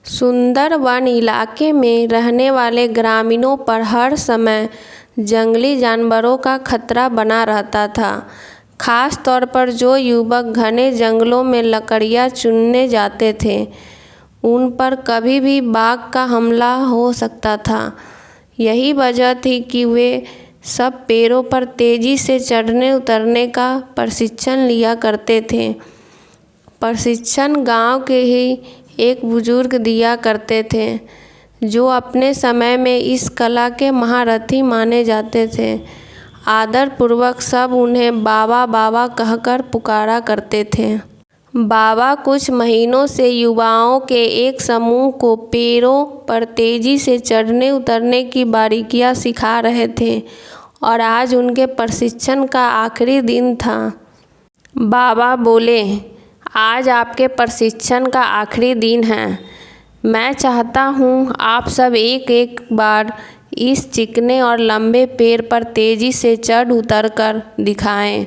सुंदर वन इलाके में रहने वाले ग्रामीणों पर हर समय जंगली जानवरों का खतरा बना रहता था। खास तौर पर जो युवक घने जंगलों में लकड़ियां चुनने जाते थे, उन पर कभी भी बाघ का हमला हो सकता था। यही वजह थी कि वे सब पेड़ों पर तेजी से चढ़ने उतरने का प्रशिक्षण लिया करते थे। प्रशिक्षण गांव के ही एक बुजुर्ग दिया करते थे, जो अपने समय में इस कला के महारथी माने जाते थे। आदर पूर्वक सब उन्हें बाबा बाबा कहकर पुकारा करते थे। बाबा कुछ महीनों से युवाओं के एक समूह को पेड़ों पर तेजी से चढ़ने उतरने की बारीकियां सिखा रहे थे और आज उनके प्रशिक्षण का आखिरी दिन था। बाबा बोले, आज आपके प्रशिक्षण का आखिरी दिन है। मैं चाहता हूँ आप सब एक एक बार इस चिकने और लंबे पेड़ पर तेजी से चढ़ उतर कर दिखाएं।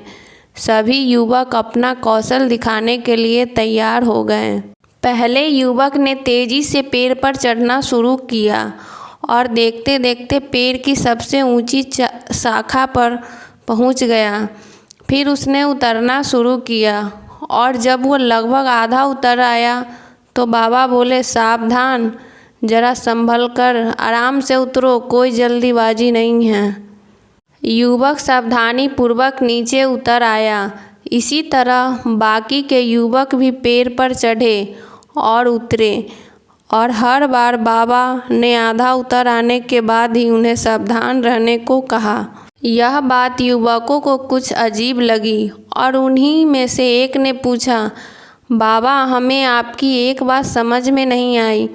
सभी युवक अपना कौशल दिखाने के लिए तैयार हो गए। पहले युवक ने तेजी से पेड़ पर चढ़ना शुरू किया और देखते देखते पेड़ की सबसे ऊंची शाखा पर पहुंच गया। फिर उसने उतरना शुरू किया और जब वो लगभग आधा उतर आया तो बाबा बोले, सावधान, जरा संभल कर आराम से उतरो, कोई जल्दीबाजी नहीं है। युवक सावधानी पूर्वक नीचे उतर आया। इसी तरह बाकी के युवक भी पेड़ पर चढ़े और उतरे और हर बार बाबा ने आधा उतर आने के बाद ही उन्हें सावधान रहने को कहा। यह बात युवकों को कुछ अजीब लगी और उन्हीं में से एक ने पूछा, बाबा, हमें आपकी एक बात समझ में नहीं आई।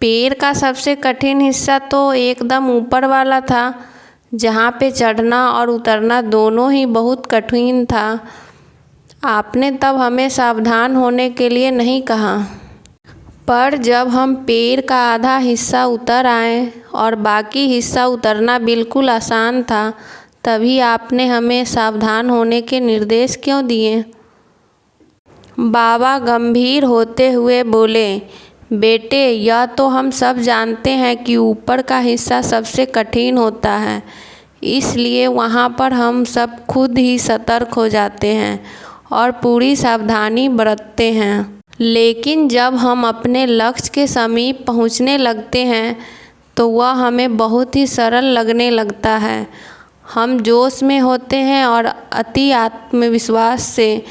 पेड़ का सबसे कठिन हिस्सा तो एकदम ऊपर वाला था, जहाँ पे चढ़ना और उतरना दोनों ही बहुत कठिन था। आपने तब हमें सावधान होने के लिए नहीं कहा। पर जब हम पेड़ का आधा हिस्सा उतर आए और बाकी हिस्सा उतरना बिल्कुल आसान था, तभी आपने हमें सावधान होने के निर्देश क्यों दिए? बाबा गंभीर होते हुए बोले, बेटे, यह तो हम सब जानते हैं कि ऊपर का हिस्सा सबसे कठिन होता है, इसलिए वहाँ पर हम सब खुद ही सतर्क हो जाते हैं और पूरी सावधानी बरतते हैं। लेकिन जब हम अपने लक्ष्य के समीप पहुँचने लगते हैं तो वह हमें बहुत ही सरल लगने लगता है। हम जोश में होते हैं और अति आत्मविश्वास से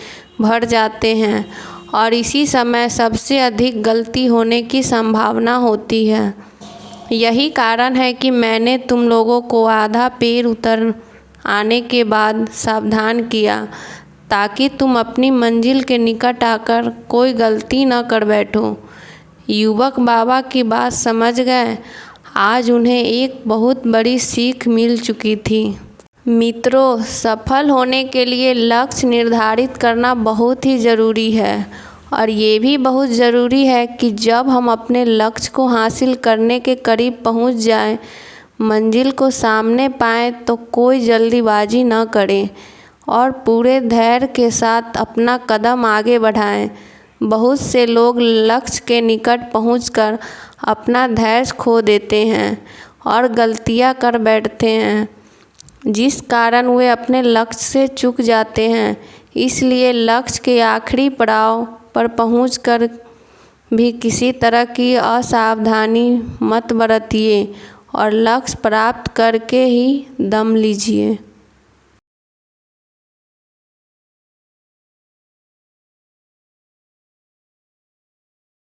भर जाते हैं और इसी समय सबसे अधिक गलती होने की संभावना होती है। यही कारण है कि मैंने तुम लोगों को आधा पेड़ उतर आने के बाद सावधान किया, ताकि तुम अपनी मंजिल के निकट आकर कोई गलती न कर बैठो। युवक बाबा की बात समझ गए। आज उन्हें एक बहुत बड़ी सीख मिल चुकी थी। मित्रों, सफल होने के लिए लक्ष्य निर्धारित करना बहुत ही ज़रूरी है और ये भी बहुत ज़रूरी है कि जब हम अपने लक्ष्य को हासिल करने के करीब पहुंच जाएं, मंजिल को सामने पाएं, तो कोई जल्दीबाजी न करें और पूरे धैर्य के साथ अपना कदम आगे बढ़ाएं। बहुत से लोग लक्ष्य के निकट पहुंचकर अपना धैर्य खो देते हैं और गलतियां कर बैठते हैं, जिस कारण वे अपने लक्ष्य से चूक जाते हैं। इसलिए लक्ष्य के आखिरी पड़ाव पर पहुंचकर भी किसी तरह की असावधानी मत बरतिए और लक्ष्य प्राप्त करके ही दम लीजिए।